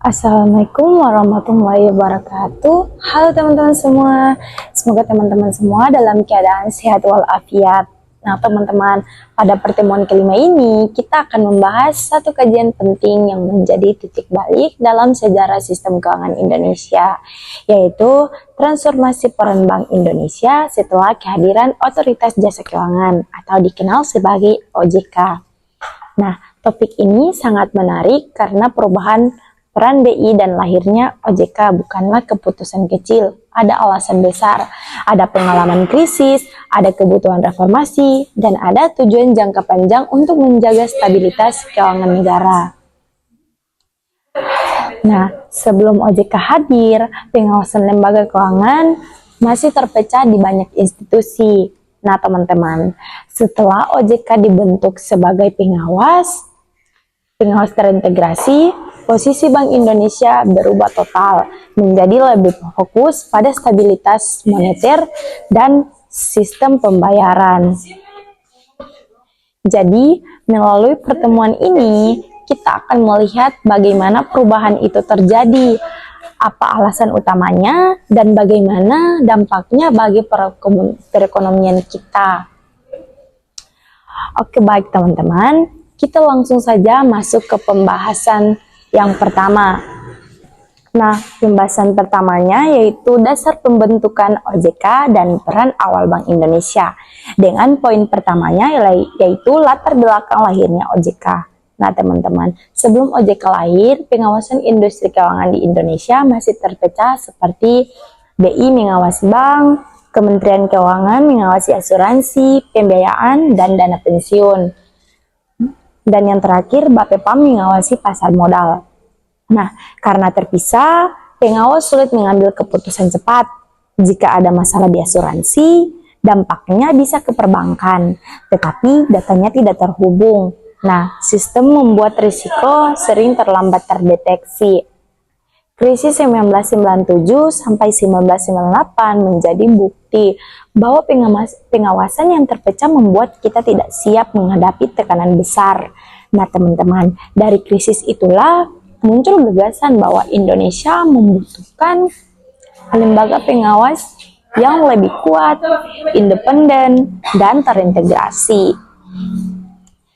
Assalamualaikum warahmatullahi wabarakatuh. Halo teman-teman semua, semoga teman-teman semua dalam keadaan sehat walafiat. Nah teman-teman, pada pertemuan kelima ini kita akan membahas satu kajian penting yang menjadi titik balik dalam sejarah sistem keuangan Indonesia, yaitu transformasi peran Bank Indonesia setelah kehadiran Otoritas Jasa Keuangan atau dikenal sebagai OJK. Nah, topik ini sangat menarik karena perubahan peran BI dan lahirnya OJK bukanlah keputusan kecil. Ada alasan besar, ada pengalaman krisis, ada kebutuhan reformasi, dan ada tujuan jangka panjang untuk menjaga stabilitas keuangan negara. Nah, sebelum OJK hadir, pengawasan lembaga keuangan masih terpecah di banyak institusi. Nah, teman-teman, setelah OJK dibentuk sebagai pengawas terintegrasi, posisi Bank Indonesia berubah total menjadi lebih fokus pada stabilitas moneter dan sistem pembayaran. Jadi, melalui pertemuan ini, kita akan melihat bagaimana perubahan itu terjadi, apa alasan utamanya, dan bagaimana dampaknya bagi perekonomian kita. Oke, baik teman-teman, kita langsung saja masuk ke pembahasan yang pertama. Nah, pembahasan pertamanya yaitu dasar pembentukan OJK dan peran awal Bank Indonesia. Dengan poin pertamanya yaitu latar belakang lahirnya OJK. Nah, teman-teman, sebelum OJK lahir, pengawasan industri keuangan di Indonesia masih terpecah seperti BI mengawasi bank, Kementerian Keuangan mengawasi asuransi, pembiayaan, dan dana pensiun. Dan yang terakhir, Bapepam mengawasi pasar modal. Nah, karena terpisah, pengawas sulit mengambil keputusan cepat. Jika ada masalah di asuransi, dampaknya bisa ke perbankan, tetapi datanya tidak terhubung. Nah, sistem membuat risiko sering terlambat terdeteksi. Krisis 1997 sampai 1998 menjadi bukti bahwa pengawasan yang terpecah membuat kita tidak siap menghadapi tekanan besar. Nah, teman-teman, dari krisis itulah muncul gagasan bahwa Indonesia membutuhkan lembaga pengawas yang lebih kuat, independen, dan terintegrasi.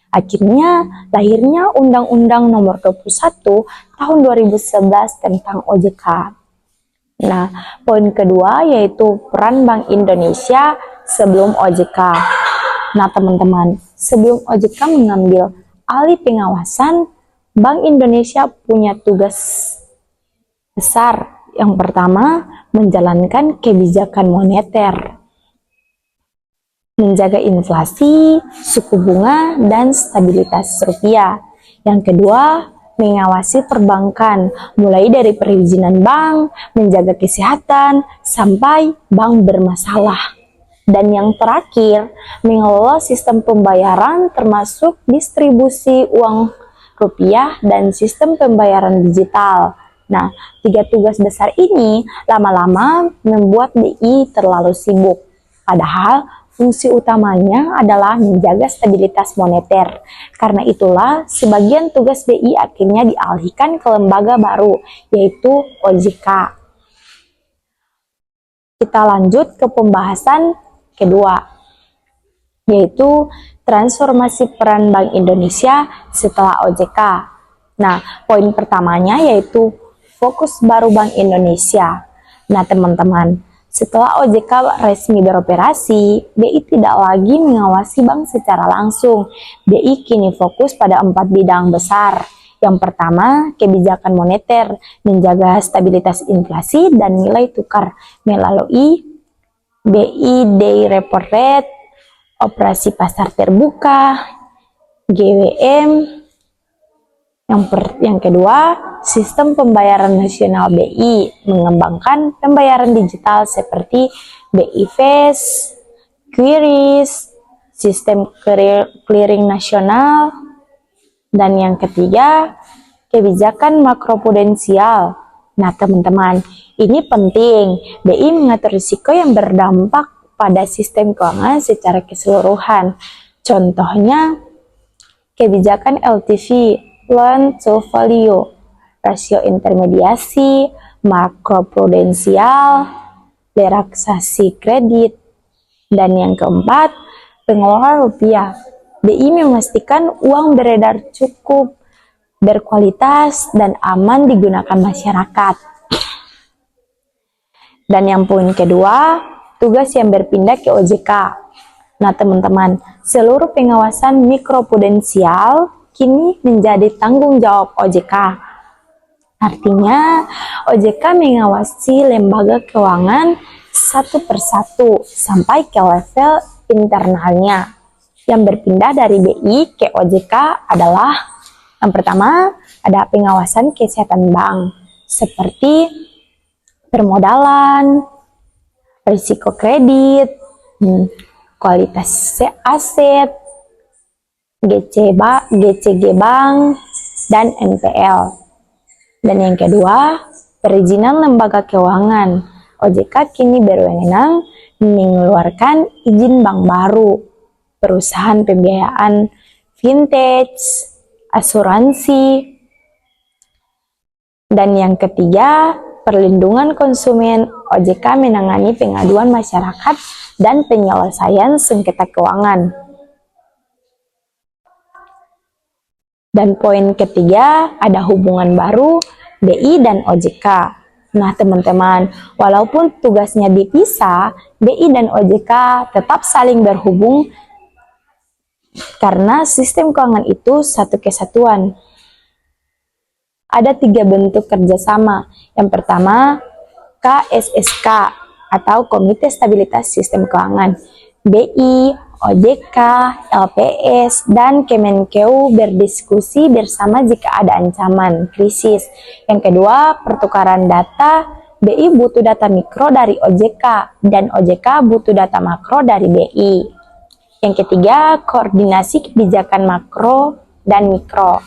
Akhirnya, lahirnya Undang-Undang Nomor 21 Tahun 2011 tentang OJK. Nah, poin kedua yaitu peran Bank Indonesia sebelum OJK. Nah, teman-teman, sebelum OJK mengambil alih pengawasan, Bank Indonesia punya tugas besar. Yang pertama, menjalankan kebijakan moneter, menjaga inflasi, suku bunga, dan stabilitas rupiah. Yang kedua, mengawasi perbankan, mulai dari perizinan bank, menjaga kesehatan, sampai bank bermasalah. Dan yang terakhir, mengelola sistem pembayaran termasuk distribusi uang rupiah dan sistem pembayaran digital. Nah, tiga tugas besar ini lama-lama membuat BI terlalu sibuk. Padahal, fungsi utamanya adalah menjaga stabilitas moneter. Karena itulah, sebagian tugas BI akhirnya dialihkan ke lembaga baru, yaitu OJK. Kita lanjut ke pembahasan kedua, yaitu transformasi peran Bank Indonesia setelah OJK. Nah, poin pertamanya yaitu fokus baru Bank Indonesia. Nah, teman-teman, setelah OJK resmi beroperasi, BI tidak lagi mengawasi bank secara langsung. BI kini fokus pada 4 bidang besar. Yang pertama, kebijakan moneter, menjaga stabilitas inflasi dan nilai tukar melalui BI Day Report Rate, operasi pasar terbuka, GWM. Yang kedua, sistem pembayaran nasional BI, mengembangkan pembayaran digital seperti BI Fast, QRIS, sistem clearing nasional. Dan yang ketiga, kebijakan makroprudensial. Nah, teman-teman, ini penting. BI mengatur risiko yang berdampak pada sistem keuangan secara keseluruhan. Contohnya, kebijakan LTV, loan to value, rasio intermediasi, makroprudensial, relaksasi kredit, dan yang keempat, pengelola rupiah. BI memastikan uang beredar cukup, berkualitas, dan aman digunakan masyarakat. Dan yang poin kedua, tugas yang berpindah ke OJK. Nah teman-teman, seluruh pengawasan mikroprudensial kini menjadi tanggung jawab OJK. Artinya, OJK mengawasi lembaga keuangan satu persatu sampai ke level internalnya. Yang berpindah dari BI ke OJK adalah yang pertama, ada pengawasan kesehatan bank seperti permodalan, risiko kredit, kualitas aset, GCG bank, dan NPL. Dan yang kedua, perizinan lembaga keuangan. OJK kini berwenang mengeluarkan izin bank baru, perusahaan pembiayaan vintage, asuransi. Dan yang ketiga, perlindungan konsumen. OJK menangani pengaduan masyarakat dan penyelesaian sengketa keuangan. Dan poin ketiga, ada hubungan baru BI dan OJK. Nah teman-teman, walaupun tugasnya dipisah, BI dan OJK tetap saling berhubung karena sistem keuangan itu satu kesatuan. Ada 3 bentuk kerjasama. Yang pertama, KSSK atau Komite Stabilitas Sistem Keuangan. BI, OJK, LPS, dan Kemenkeu berdiskusi bersama jika ada ancaman krisis. Yang kedua, pertukaran data. BI butuh data mikro dari OJK dan OJK butuh data makro dari BI. Yang ketiga, koordinasi kebijakan makro dan mikro.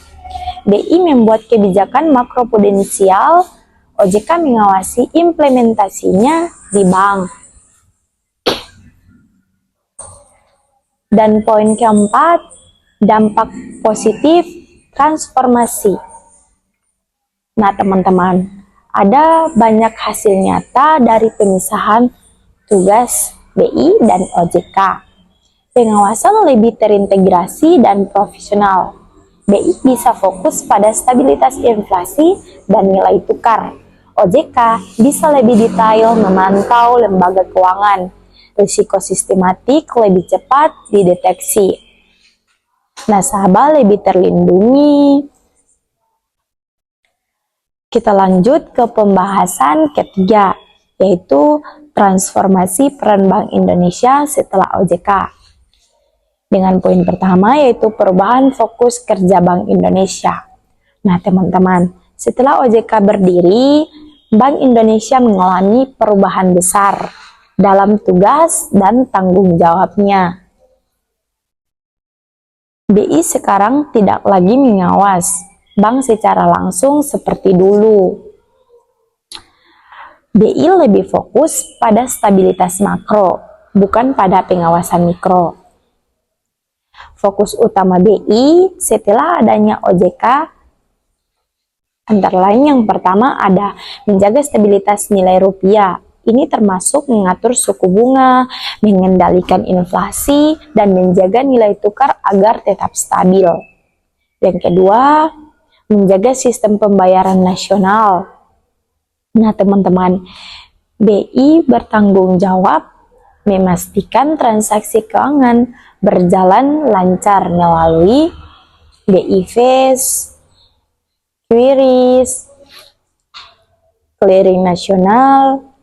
BI membuat kebijakan makroprudensial, OJK mengawasi implementasinya di bank. Dan poin keempat, dampak positif transformasi. Nah teman-teman, ada banyak hasil nyata dari pemisahan tugas BI dan OJK. Pengawasan lebih terintegrasi dan profesional. BI bisa fokus pada stabilitas inflasi dan nilai tukar. OJK bisa lebih detail memantau lembaga keuangan. Risiko sistematik lebih cepat dideteksi. Nasabah lebih terlindungi. Kita lanjut ke pembahasan ketiga, yaitu transformasi peran Bank Indonesia setelah OJK. Dengan poin pertama yaitu perubahan fokus kerja Bank Indonesia. Nah teman-teman, setelah OJK berdiri, Bank Indonesia mengalami perubahan besar dalam tugas dan tanggung jawabnya. BI sekarang tidak lagi mengawas bank secara langsung seperti dulu. BI lebih fokus pada stabilitas makro, bukan pada pengawasan mikro. Fokus utama BI setelah adanya OJK antara lain yang pertama ada menjaga stabilitas nilai rupiah. Ini termasuk mengatur suku bunga, mengendalikan inflasi, dan menjaga nilai tukar agar tetap stabil. Yang kedua, menjaga sistem pembayaran nasional. Nah teman-teman, BI bertanggung jawab memastikan transaksi keuangan berjalan lancar melalui BI Fast, QRIS, clearing nasional,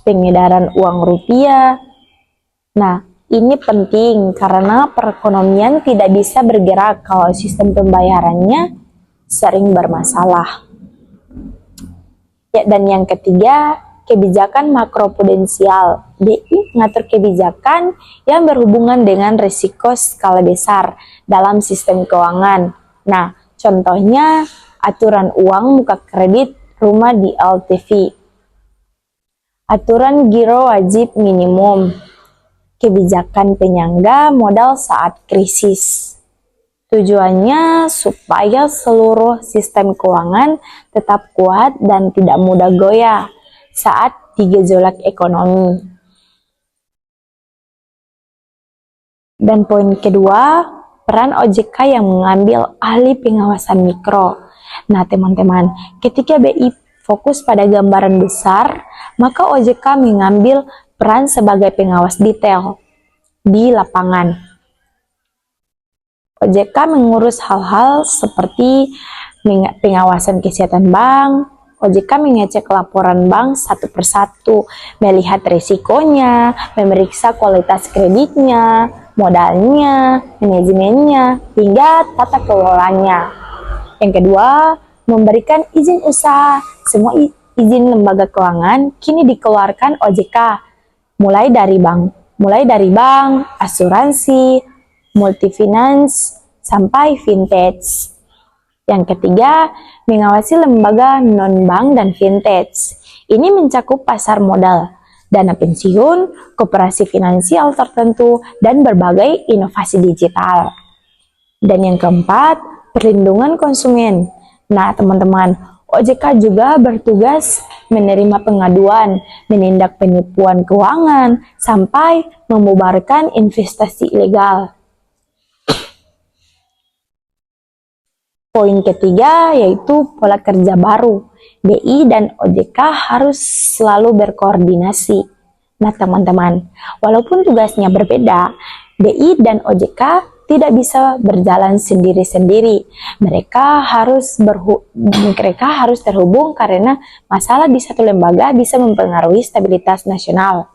pengedaran uang rupiah. Nah, ini penting karena perekonomian tidak bisa bergerak kalau sistem pembayarannya sering bermasalah. Ya, dan yang ketiga, kebijakan makroprudensial. BI mengatur kebijakan yang berhubungan dengan risiko skala besar dalam sistem keuangan. Nah, contohnya aturan uang muka kredit rumah di LTV, aturan giro wajib minimum, kebijakan penyangga modal saat krisis. Tujuannya supaya seluruh sistem keuangan tetap kuat dan tidak mudah goyah saat digejolak ekonomi. Dan poin kedua, peran OJK yang mengambil ahli pengawasan mikro. Nah teman-teman, ketika BI fokus pada gambaran besar, maka OJK mengambil peran sebagai pengawas detail di lapangan. OJK mengurus hal-hal seperti pengawasan kesehatan bank. OJK mengecek laporan bank satu persatu, melihat risikonya, memeriksa kualitas kreditnya, modalnya, manajemennya, hingga tata kelolanya. Yang kedua, memberikan izin usaha. Semua izin lembaga keuangan kini dikeluarkan OJK, mulai dari bank, asuransi, multifinance, sampai vintage. Yang ketiga, mengawasi lembaga non-bank dan vintage. Ini mencakup pasar modal, dana pensiun, koperasi finansial tertentu, dan berbagai inovasi digital. Dan yang keempat, perlindungan konsumen. Nah, teman-teman, OJK juga bertugas menerima pengaduan, menindak penipuan keuangan, sampai membubarkan investasi ilegal. Poin ketiga yaitu pola kerja baru. BI dan OJK harus selalu berkoordinasi. Nah teman-teman, walaupun tugasnya berbeda, BI dan OJK tidak bisa berjalan sendiri-sendiri. Mereka harus terhubung karena masalah di satu lembaga bisa mempengaruhi stabilitas nasional.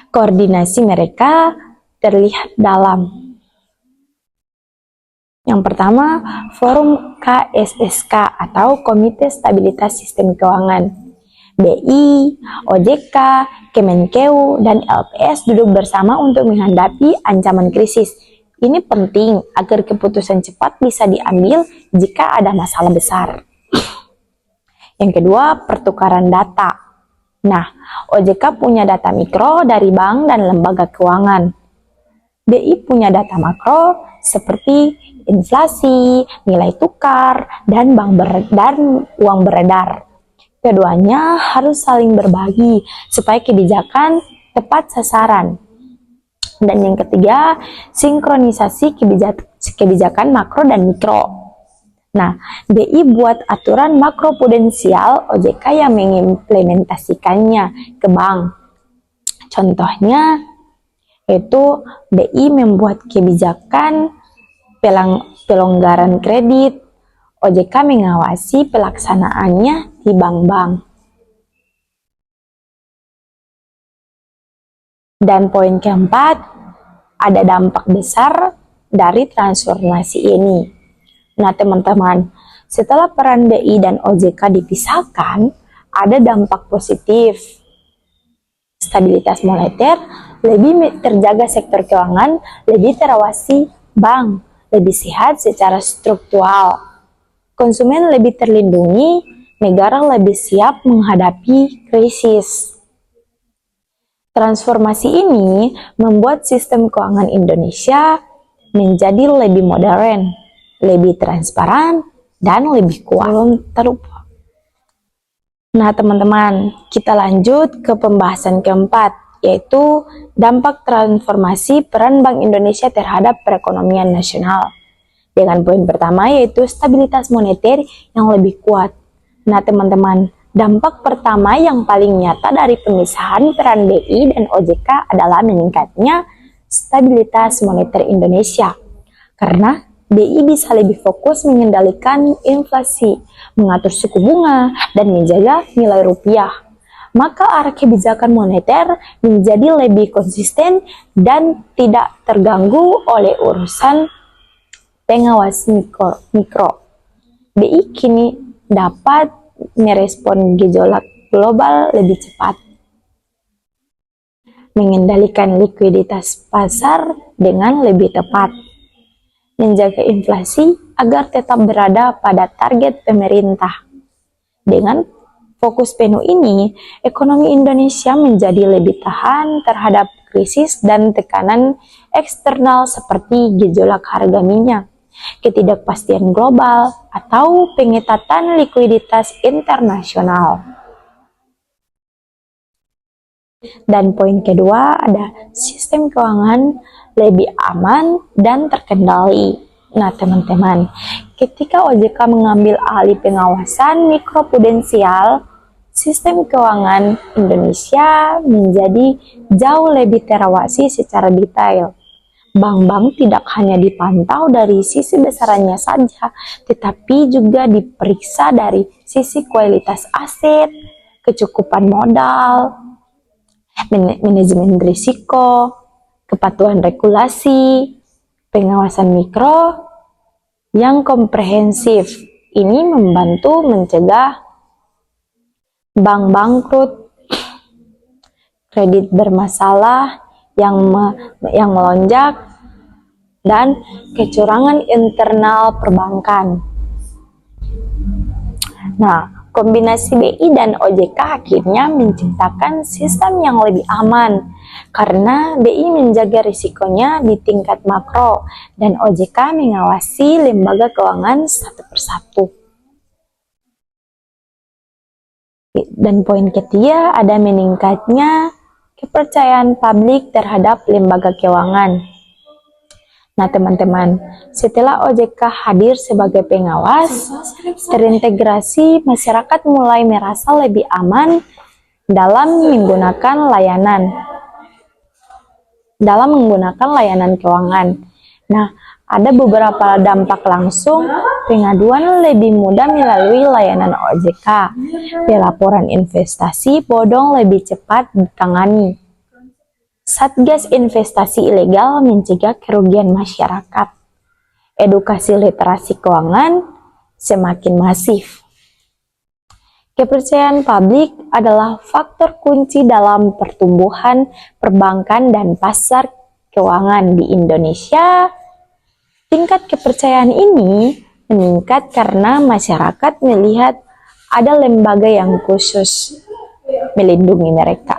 Koordinasi mereka terlihat dalam yang pertama, Forum KSSK atau Komite Stabilitas Sistem Keuangan. BI, OJK, Kemenkeu, dan LPS duduk bersama untuk menghadapi ancaman krisis. Ini penting agar keputusan cepat bisa diambil jika ada masalah besar. Yang kedua, pertukaran data. Nah, OJK punya data mikro dari bank dan lembaga keuangan. BI punya data makro seperti inflasi, nilai tukar, dan uang beredar. Keduanya harus saling berbagi supaya kebijakan tepat sasaran. Dan yang ketiga, sinkronisasi kebijakan makro dan mikro. Nah, BI buat aturan makroprudensial, OJK yang mengimplementasikannya ke bank. Contohnya, yaitu BI membuat kebijakan pelonggaran kredit, OJK mengawasi pelaksanaannya di bank-bank. Dan poin keempat, ada dampak besar dari transformasi ini. Nah teman-teman, setelah peran BI dan OJK dipisahkan, ada dampak positif. Stabilitas moneter, lebih terjaga sektor keuangan, lebih terawasi bank, lebih sehat secara struktural. Konsumen lebih terlindungi, negara lebih siap menghadapi krisis. Transformasi ini membuat sistem keuangan Indonesia menjadi lebih modern, lebih transparan, dan lebih kuat. Terlupa. Nah teman-teman, kita lanjut ke pembahasan keempat, yaitu dampak transformasi peran Bank Indonesia terhadap perekonomian nasional. Dengan poin pertama yaitu stabilitas moneter yang lebih kuat. Nah teman-teman, dampak pertama yang paling nyata dari pemisahan peran BI dan OJK adalah meningkatnya stabilitas moneter Indonesia. Karena BI bisa lebih fokus mengendalikan inflasi, mengatur suku bunga, dan menjaga nilai rupiah. Maka arah kebijakan moneter menjadi lebih konsisten dan tidak terganggu oleh urusan pengawas mikro. BI kini dapat merespon gejolak global lebih cepat, mengendalikan likuiditas pasar dengan lebih tepat, menjaga inflasi agar tetap berada pada target pemerintah. Dengan fokus penuh ini, ekonomi Indonesia menjadi lebih tahan terhadap krisis dan tekanan eksternal seperti gejolak harga minyak, ketidakpastian global, atau pengetatan likuiditas internasional. Dan poin kedua ada sistem keuangan lebih aman dan terkendali. Nah teman-teman, ketika OJK mengambil alih pengawasan mikroprudensial, sistem keuangan Indonesia menjadi jauh lebih terawasi secara detail. Bank-bank tidak hanya dipantau dari sisi besarannya saja, tetapi juga diperiksa dari sisi kualitas aset, kecukupan modal, manajemen risiko, kepatuhan regulasi, pengawasan mikro yang komprehensif. Ini membantu mencegah bank bangkrut, kredit bermasalah yang melonjak, dan kecurangan internal perbankan. Nah, kombinasi BI dan OJK akhirnya menciptakan sistem yang lebih aman karena BI menjaga risikonya di tingkat makro dan OJK mengawasi lembaga keuangan satu persatu. Dan poin ketiga ada meningkatnya kepercayaan publik terhadap lembaga keuangan. Nah teman-teman, setelah OJK hadir sebagai pengawas, terintegrasi, masyarakat mulai merasa lebih aman dalam menggunakan layanan keuangan. Nah, ada beberapa dampak langsung. Pengaduan lebih mudah melalui layanan OJK. Pelaporan investasi bodong lebih cepat ditangani. Satgas investasi ilegal mencegah kerugian masyarakat. Edukasi literasi keuangan semakin masif. Kepercayaan publik adalah faktor kunci dalam pertumbuhan perbankan dan pasar keuangan di Indonesia. Tingkat kepercayaan ini meningkat karena masyarakat melihat ada lembaga yang khusus melindungi mereka.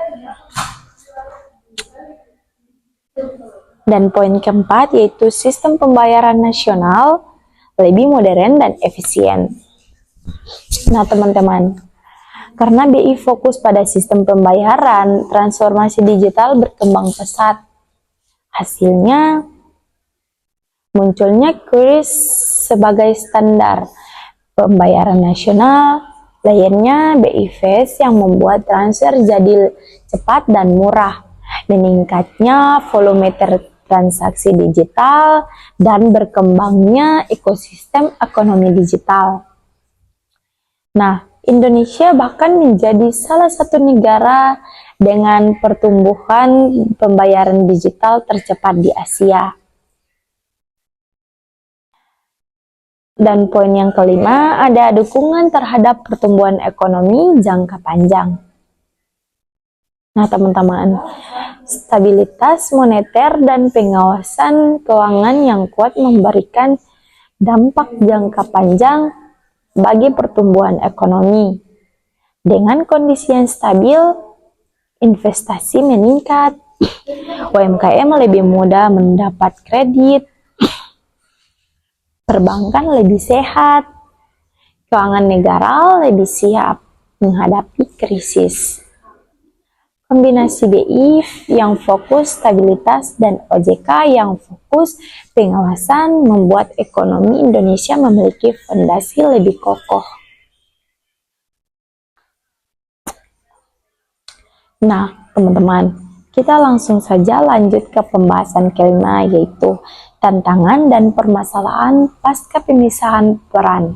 Dan poin keempat yaitu sistem pembayaran nasional lebih modern dan efisien. Nah teman-teman, karena BI fokus pada sistem pembayaran, transformasi digital berkembang pesat. Hasilnya munculnya QRIS sebagai standar pembayaran nasional, lainnya BI Fast yang membuat transfer jadi cepat dan murah, meningkatnya volume transaksi digital, dan berkembangnya ekosistem ekonomi digital. Nah, Indonesia bahkan menjadi salah satu negara dengan pertumbuhan pembayaran digital tercepat di Asia. Dan poin yang kelima, ada dukungan terhadap pertumbuhan ekonomi jangka panjang. Nah teman-teman, stabilitas moneter dan pengawasan keuangan yang kuat memberikan dampak jangka panjang bagi pertumbuhan ekonomi. Dengan kondisi yang stabil, investasi meningkat, UMKM lebih mudah mendapat kredit, perbankan lebih sehat, keuangan negara lebih siap menghadapi krisis. Kombinasi BI yang fokus stabilitas dan OJK yang fokus pengawasan membuat ekonomi Indonesia memiliki fondasi lebih kokoh. Nah, teman-teman, kita langsung saja lanjut ke pembahasan kelima, yaitu tantangan dan permasalahan pasca pemisahan peran.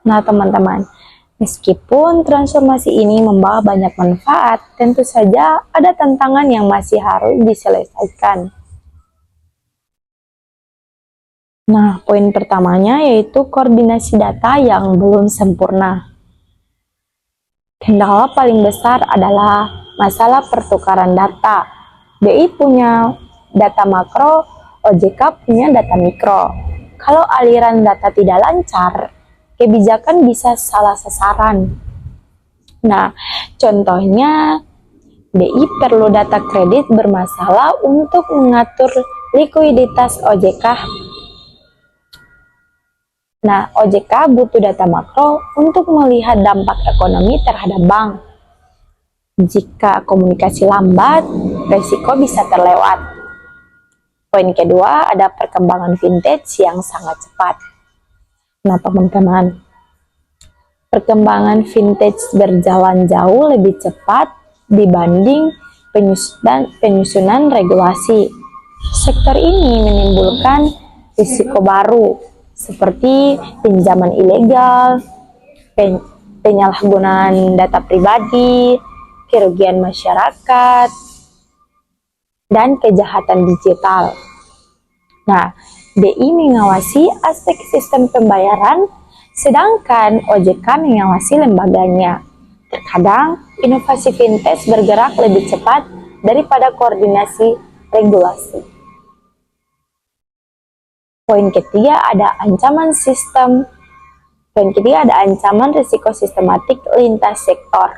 Nah, teman-teman, meskipun transformasi ini membawa banyak manfaat, tentu saja ada tantangan yang masih harus diselesaikan. Nah, poin pertamanya yaitu koordinasi data yang belum sempurna. Kendala paling besar adalah masalah pertukaran data. BI punya data makro, OJK punya data mikro. Kalau aliran data tidak lancar, kebijakan bisa salah sasaran. Nah, contohnya BI perlu data kredit bermasalah untuk mengatur likuiditas OJK. Nah, OJK butuh data makro untuk melihat dampak ekonomi terhadap bank. Jika komunikasi lambat, resiko bisa terlewat. Poin kedua, ada perkembangan vintage yang sangat cepat. Nah, teman-teman, perkembangan vintage berjalan jauh lebih cepat dibanding penyusunan regulasi. Sektor ini menimbulkan risiko baru, seperti pinjaman ilegal, penyalahgunaan data pribadi, kerugian masyarakat, dan kejahatan digital. Nah, BI mengawasi aspek sistem pembayaran, sedangkan OJK mengawasi lembaganya. Terkadang, inovasi vintage bergerak lebih cepat daripada koordinasi regulasi. Poin ketiga ada ancaman risiko sistematik lintas sektor.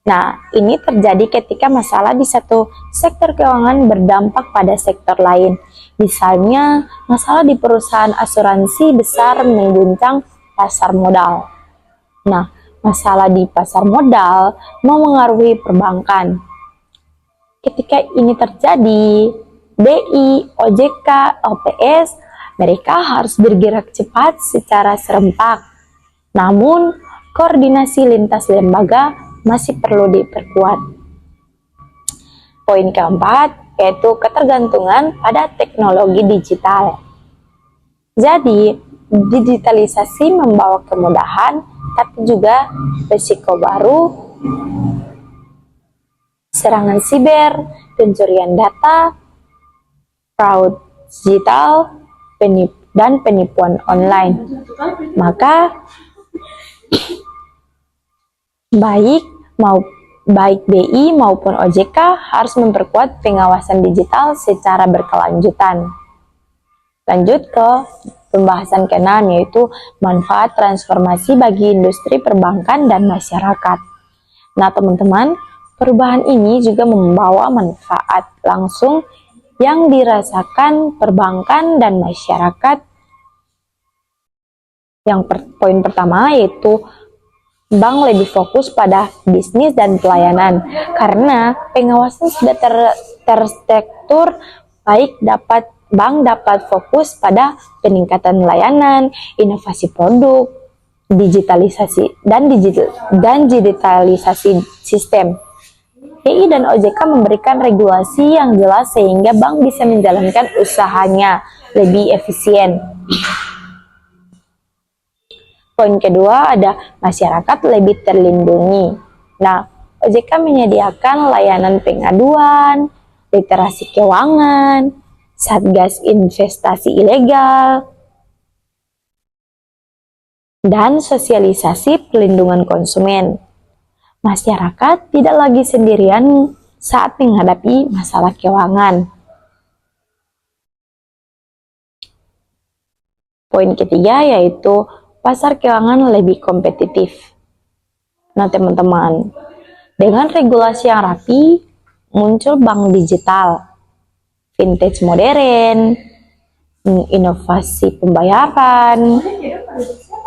Nah, ini terjadi ketika masalah di satu sektor keuangan berdampak pada sektor lain. Misalnya, masalah di perusahaan asuransi besar mengguncang pasar modal. Nah, masalah di pasar modal memengaruhi perbankan. Ketika ini terjadi, BI, OJK, LPS, mereka harus bergerak cepat secara serempak. Namun, koordinasi lintas lembaga masih perlu diperkuat. Poin keempat, yaitu ketergantungan pada teknologi digital. Jadi, digitalisasi membawa kemudahan, tapi juga risiko baru, serangan siber, pencurian data, fraud digital, dan penipuan online. Maka baik BI maupun OJK harus memperkuat pengawasan digital secara berkelanjutan. Lanjut ke pembahasan ke-6, yaitu manfaat transformasi bagi industri perbankan dan masyarakat. Nah, teman-teman, perubahan ini juga membawa manfaat langsung yang dirasakan perbankan dan masyarakat. Poin pertama yaitu bank lebih fokus pada bisnis dan pelayanan. Karena pengawasan sudah terstruktur baik, bank dapat fokus pada peningkatan layanan, inovasi produk, digitalisasi sistem. BI dan OJK memberikan regulasi yang jelas sehingga bank bisa menjalankan usahanya lebih efisien. Poin kedua ada masyarakat lebih terlindungi. Nah, OJK menyediakan layanan pengaduan, literasi keuangan, satgas investasi ilegal, dan sosialisasi perlindungan konsumen. Masyarakat tidak lagi sendirian saat menghadapi masalah keuangan. Poin ketiga yaitu pasar keuangan lebih kompetitif. Nah, teman-teman, dengan regulasi yang rapi, muncul bank digital, vintage modern, inovasi pembayaran,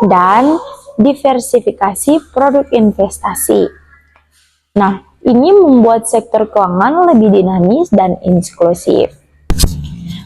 dan diversifikasi produk investasi. Nah, ini membuat sektor keuangan lebih dinamis dan inklusif.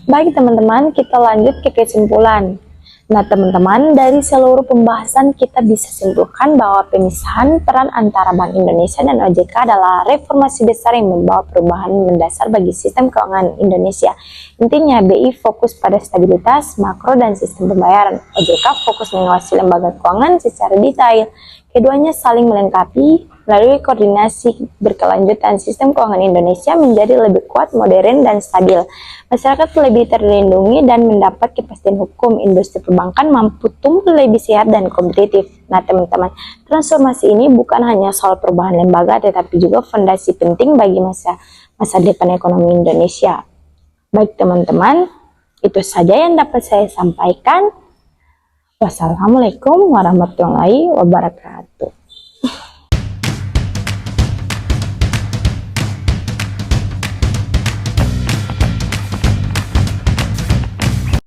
Baik teman-teman, kita lanjut ke kesimpulan. Nah teman-teman, dari seluruh pembahasan kita bisa simpulkan bahwa pemisahan peran antara Bank Indonesia dan OJK adalah reformasi besar yang membawa perubahan mendasar bagi sistem keuangan Indonesia. Intinya, BI fokus pada stabilitas makro dan sistem pembayaran. OJK fokus mengawasi lembaga keuangan secara detail. Keduanya saling melengkapi. Melalui koordinasi berkelanjutan, sistem keuangan Indonesia menjadi lebih kuat, modern, dan stabil. Masyarakat lebih terlindungi dan mendapat kepastian hukum. Industri perbankan mampu tumbuh lebih sehat dan kompetitif. Nah teman-teman, transformasi ini bukan hanya soal perubahan lembaga, tetapi juga fondasi penting bagi masa depan ekonomi Indonesia. Baik teman-teman, itu saja yang dapat saya sampaikan. Wassalamualaikum warahmatullahi wabarakatuh.